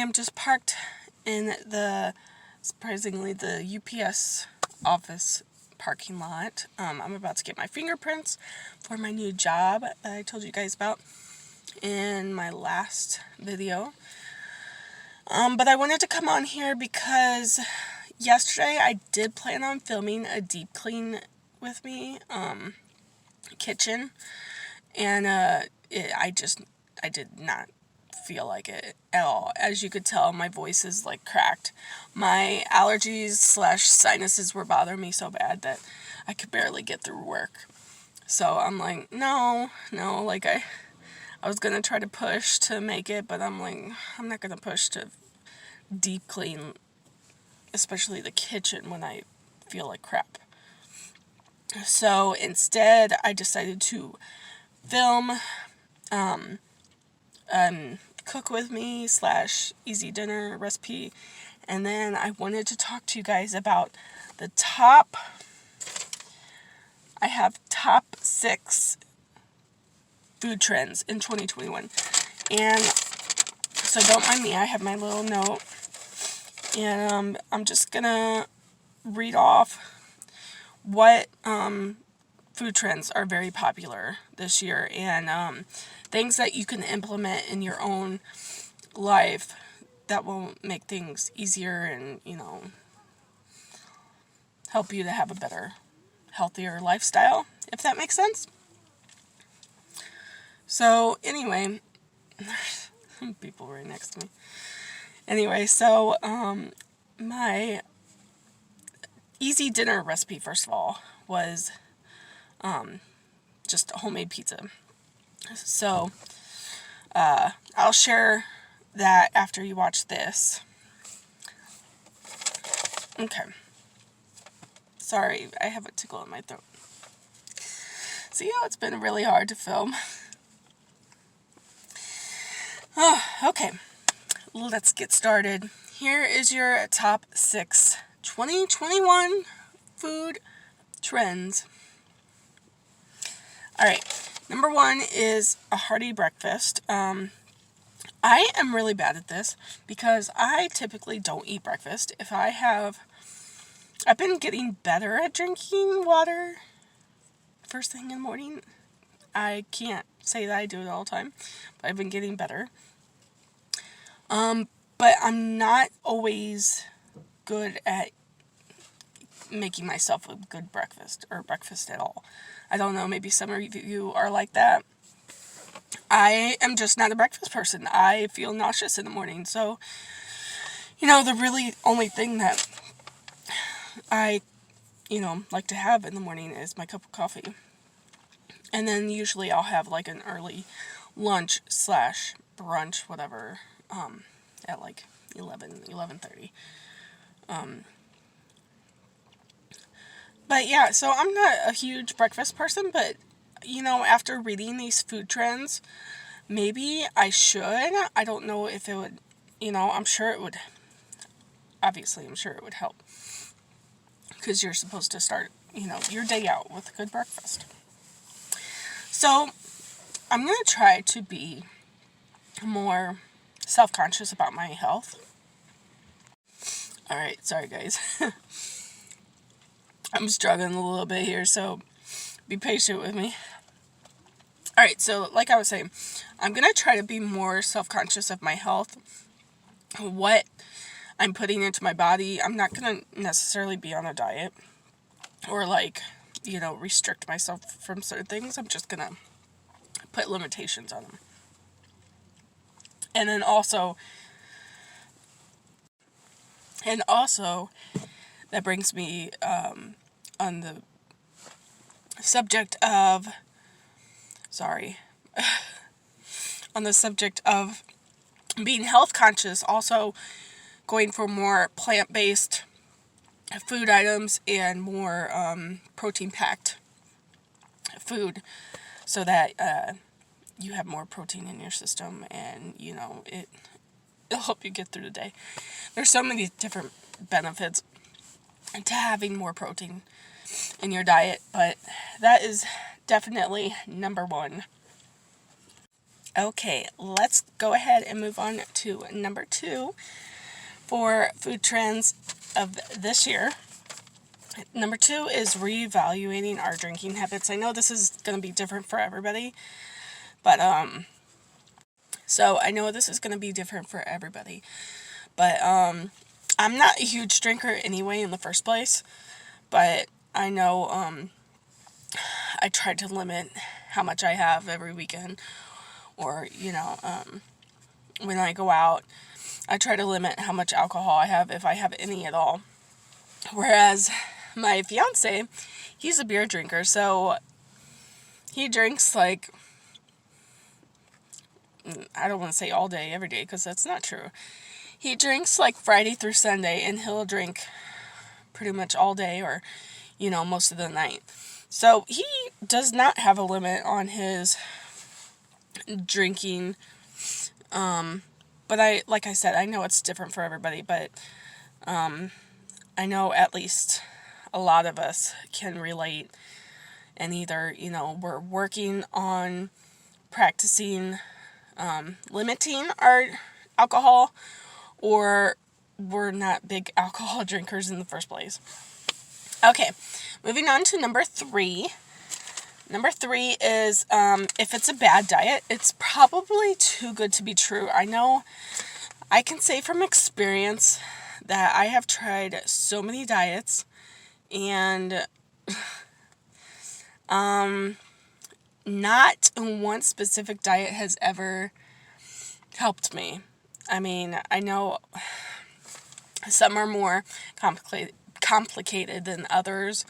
I'm just parked in surprisingly, the UPS office parking lot. I'm about to get my fingerprints for my new job that I told you guys about in my last video. But I wanted to come on here because yesterday I did plan on filming a deep clean with me kitchen, and I did not feel like it at all. As you could tell, my voice is like cracked. My allergies / sinuses were bothering me so bad that I could barely get through work. So I'm like, no, like I was gonna try to push to make it, but I'm like, I'm not gonna push to deep clean, especially the kitchen, when I feel like crap. So instead, I decided to film cook with me / easy dinner recipe, and then I wanted to talk to you guys about the top 6 food trends in 2021. And so don't mind me, I have my little note, and I'm just gonna read off what food trends are very popular this year, and things that you can implement in your own life that will make things easier and, help you to have a better, healthier lifestyle, if that makes sense. So anyway, people right next to me. Anyway, so my easy dinner recipe, first of all, was just homemade pizza. So I'll share that after you watch this. Okay. Sorry, I have a tickle in my throat. See how it's been really hard to film? Oh, okay, let's get started. Here is your top 6 2021 food trends. Alright, number 1 is a hearty breakfast. I am really bad at this because I typically don't eat breakfast. I've been getting better at drinking water first thing in the morning. I can't say that I do it all the time, but I've been getting better. But I'm not always good at making myself a good breakfast or breakfast at all. I don't know, maybe some of you are like that. I am just not a breakfast person. I feel nauseous in the morning. So, the really only thing that I, like to have in the morning is my cup of coffee. And then usually I'll have like an early lunch / brunch, whatever, at like 11:30. But yeah, so I'm not a huge breakfast person, but after reading these food trends, maybe I should. I don't know if it would, I'm sure it would. Obviously, I'm sure it would help. Because you're supposed to start, your day out with a good breakfast. So, I'm going to try to be more self-conscious about my health. Alright, sorry guys. I'm struggling a little bit here, so be patient with me. Alright, so like I was saying, I'm going to try to be more self-conscious of my health, what I'm putting into my body. I'm not going to necessarily be on a diet or restrict myself from certain things. I'm just going to put limitations on them. And then also, that brings me on the subject of, on the subject of being health conscious, also going for more plant-based food items and more protein-packed food so that you have more protein in your system and, it'll help you get through the day. There's so many different benefits to having more protein in your diet, but that is definitely number 1. Okay, let's go ahead and move on to number 2 for food trends of this year. Number 2 is reevaluating our drinking habits. I know this is going to be different for everybody, but so I know this is going to be different for everybody. But I'm not a huge drinker anyway in the first place, but I know I try to limit how much I have every weekend, or when I go out, I try to limit how much alcohol I have, if I have any at all. Whereas my fiance, he's a beer drinker, so he drinks like, I don't want to say all day, every day, because that's not true. He drinks like Friday through Sunday, and he'll drink pretty much all day, or, most of the night. So he does not have a limit on his drinking. But like I said, I know it's different for everybody, but I know at least a lot of us can relate, and either, we're working on practicing limiting our alcohol, or we're not big alcohol drinkers in the first place. Okay, moving on to number 3. Number 3 is, if it's a bad diet, it's probably too good to be true. I know I can say from experience that I have tried so many diets, and not one specific diet has ever helped me. I mean, I know some are more complicated than others.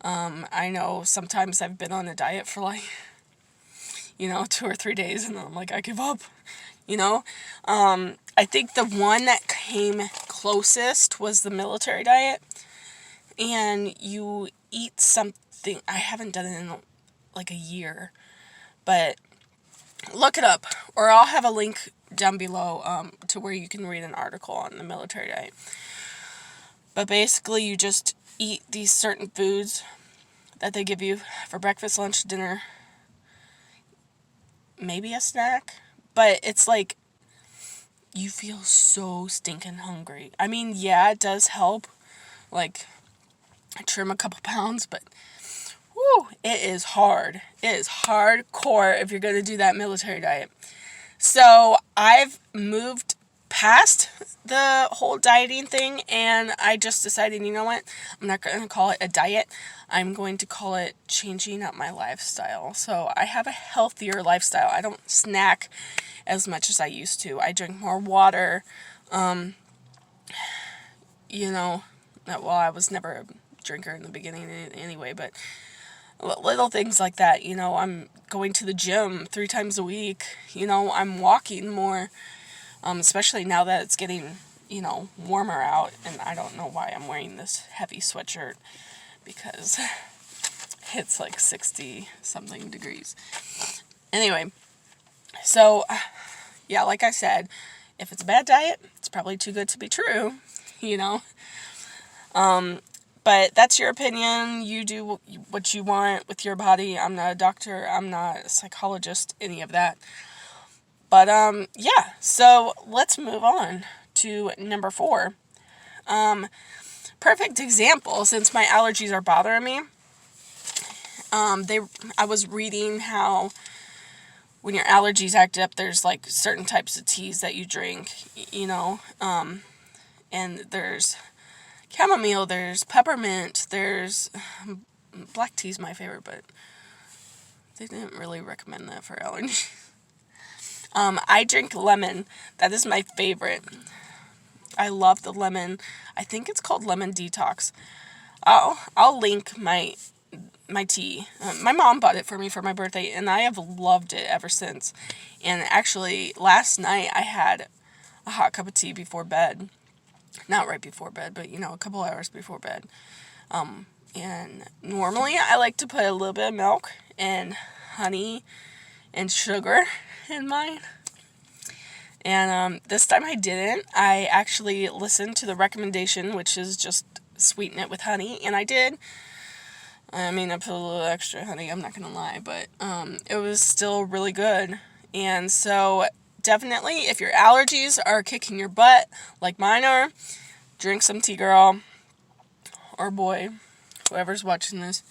I know sometimes I've been on a diet for like, 2 or 3 days, and then I'm like, I give up, I think the one that came closest was the military diet, and you eat something. I haven't done it in like a year, but look it up, or I'll have a link down below to where you can read an article on the military diet. But basically, you just eat these certain foods that they give you for breakfast, lunch, dinner, maybe a snack, but it's like you feel so stinking hungry. I mean, yeah, it does help, like, trim a couple pounds, but whew, it is hard. It is hardcore if you're going to do that military diet. So I've moved past the whole dieting thing, and I just decided, you know what, I'm not going to call it a diet. I'm going to call it changing up my lifestyle. So I have a healthier lifestyle. I don't snack as much as I used to. I drink more water. Well, I was never a drinker in the beginning anyway, but little things like that. I'm going to the gym 3 times a week. I'm walking more, especially now that it's getting, warmer out. And I don't know why I'm wearing this heavy sweatshirt, because it's like 60 something degrees. Anyway, so yeah, like I said, if it's a bad diet, it's probably too good to be true, But that's your opinion. You do what you want with your body. I'm not a doctor. I'm not a psychologist, any of that. But, yeah. So let's move on to number 4. Perfect example, since my allergies are bothering me. I was reading how when your allergies act up, there's like certain types of teas that you drink, and there's chamomile, there's peppermint, there's black tea's my favorite, but they didn't really recommend that for allergies. I drink lemon. That is my favorite. I love the lemon. I think it's called Lemon Detox. I'll link my tea. My mom bought it for me for my birthday, and I have loved it ever since. And actually, last night I had a hot cup of tea before bed. Not right before bed, but, a couple hours before bed. And normally I like to put a little bit of milk and honey and sugar in mine. And this time I didn't. I actually listened to the recommendation, which is just sweeten it with honey, and I did. I mean, I put a little extra honey, I'm not going to lie, but it was still really good. And so definitely, if your allergies are kicking your butt, like mine are, drink some tea, girl, or boy, whoever's watching this.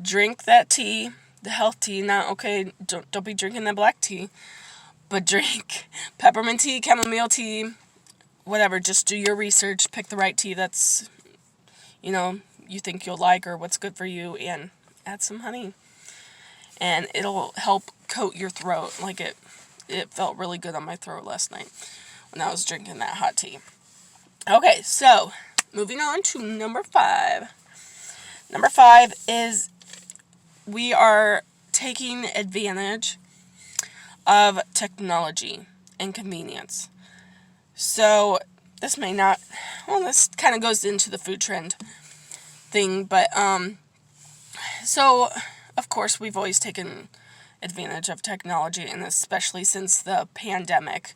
Drink that tea, the health tea. Not okay. Don't be drinking the black tea, but drink peppermint tea, chamomile tea, whatever. Just do your research. Pick the right tea that's, you think you'll like or what's good for you, and add some honey. And it'll help coat your throat. Like it felt really good on my throat last night when I was drinking that hot tea. Okay, so moving on to number 5. Number 5 is we are taking advantage of technology and convenience. So this kind of goes into the food trend thing, but so of course we've always taken advantage of technology, and especially since the pandemic,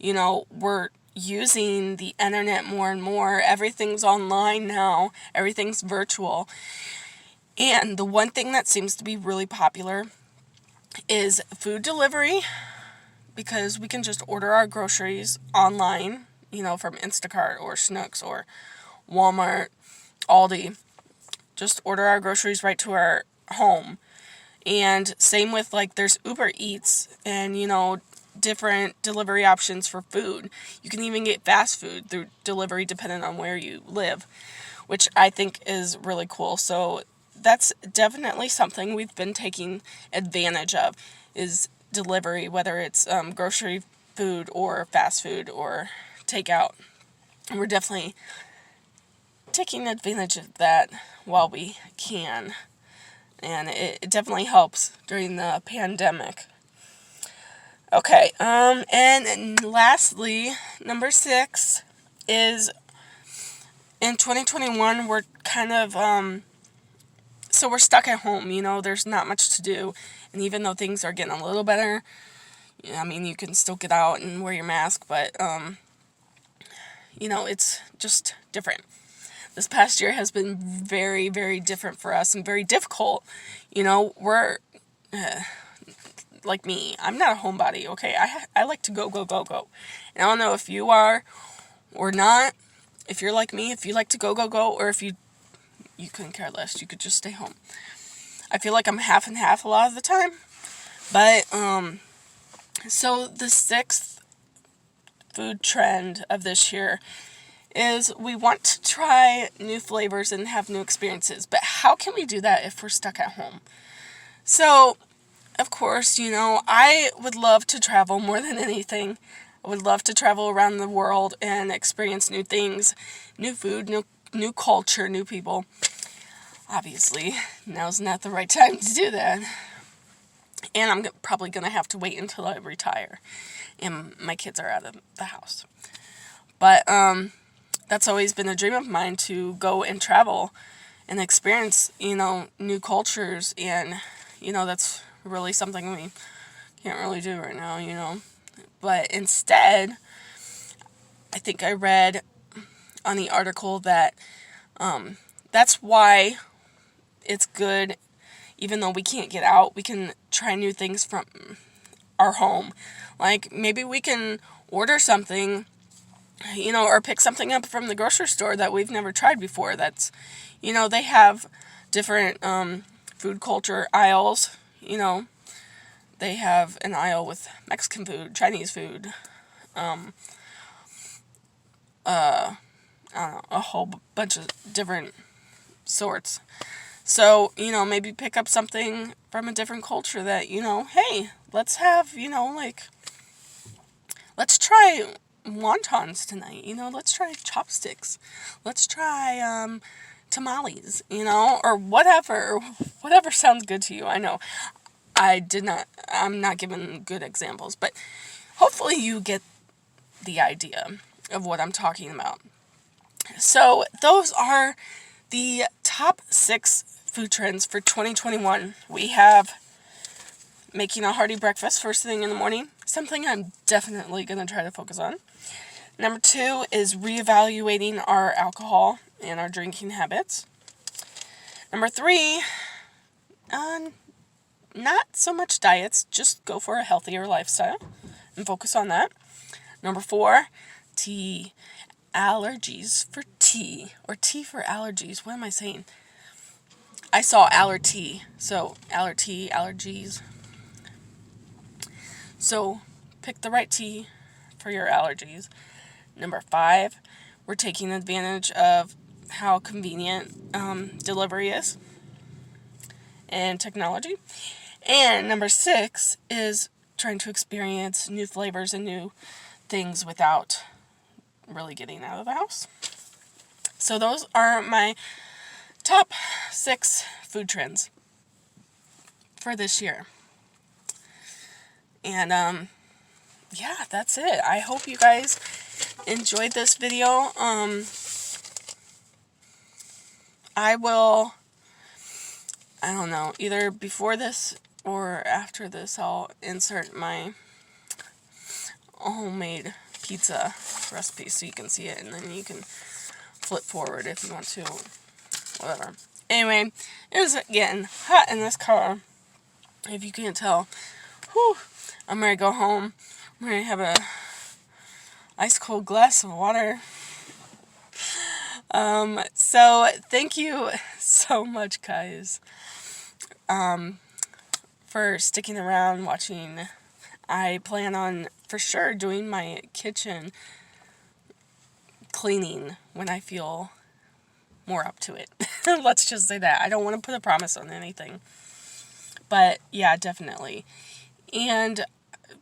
we're using the internet more and more. Everything's online now, everything's virtual. And the one thing that seems to be really popular is food delivery, because we can just order our groceries online, from Instacart or Schnucks or Walmart, Aldi. Just order our groceries right to our home. And same with, there's Uber Eats and, different delivery options for food. You can even get fast food through delivery depending on where you live, which I think is really cool. So that's definitely something we've been taking advantage of, is delivery, whether it's grocery food or fast food or takeout. And we're definitely taking advantage of that while we can. And it definitely helps during the pandemic. Okay, and lastly, number 6 is in 2021, we're kind of, so we're stuck at home, there's not much to do. And even though things are getting a little better, you can still get out and wear your mask, but, it's just different. This past year has been very, very different for us and very difficult. We're, like me, I'm not a homebody, okay? I like to go. And I don't know if you are or not. If you're like me, if you like to go, or if you couldn't care less, you could just stay home. I feel like I'm half and half a lot of the time. But, so the 6th food trend of this year is we want to try new flavors and have new experiences. But how can we do that if we're stuck at home? So, of course, I would love to travel more than anything. I would love to travel around the world and experience new things, new food, new culture, new people. Obviously, now's not the right time to do that. And I'm probably going to have to wait until I retire and my kids are out of the house. But that's always been a dream of mine, to go and travel and experience, new cultures. And, that's really something we can't really do right now, But instead, I think I read on the article that that's why it's good, even though we can't get out, we can try new things from our home. Like, maybe we can order something, or pick something up from the grocery store that we've never tried before. That's, they have different food culture aisles. They have an aisle with Mexican food, Chinese food, I don't know, a whole bunch of different sorts. So, maybe pick up something from a different culture that, hey, let's have, let's try wontons tonight, let's try chopsticks, let's try tamales, or whatever sounds good to you. I know I'm not giving good examples, but hopefully you get the idea of what I'm talking about. So those are the top 6 food trends for 2021. We have making a hearty breakfast first thing in the morning, something I'm definitely going to try to focus on. Number 2 is reevaluating our alcohol and our drinking habits. Number 3, not so much diets, just go for a healthier lifestyle and focus on that. Number 4, tea. Allergies for tea, or tea for allergies. What am I saying? I saw allergy, so allergies. So pick the right tea for your allergies. Number 5, we're taking advantage of how convenient delivery is and technology. And number 6 is trying to experience new flavors and new things without really getting out of the house. So those are my top 6 food trends for this year. And yeah, that's it. I hope you guys enjoyed this video. I don't know, either before this or after this, I'll insert my homemade pizza recipe so you can see it, and then you can flip forward if you want to, whatever. Anyway, it was getting hot in this car, if you can't tell. Whew, I'm ready to go home. I'm ready to have a ice cold glass of water. So thank you so much, guys, for sticking around watching. I plan on for sure doing my kitchen cleaning when I feel more up to it. Let's just say that. I don't want to put a promise on anything. But yeah, definitely. And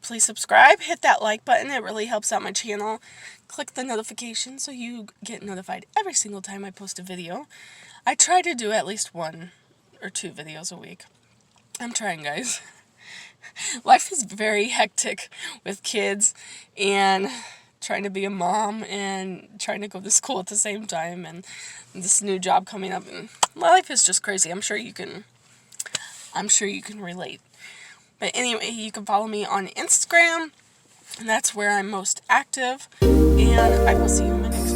please subscribe, hit that like button. It really helps out my channel. Click the notification so you get notified every single time I post a video. I try to do at least 1 or 2 videos a week. I'm trying, guys. Life is very hectic with kids and trying to be a mom and trying to go to school at the same time, and this new job coming up, and life is just crazy. I'm sure you can relate. But anyway, you can follow me on Instagram, and that's where I'm most active, and I will see you in my next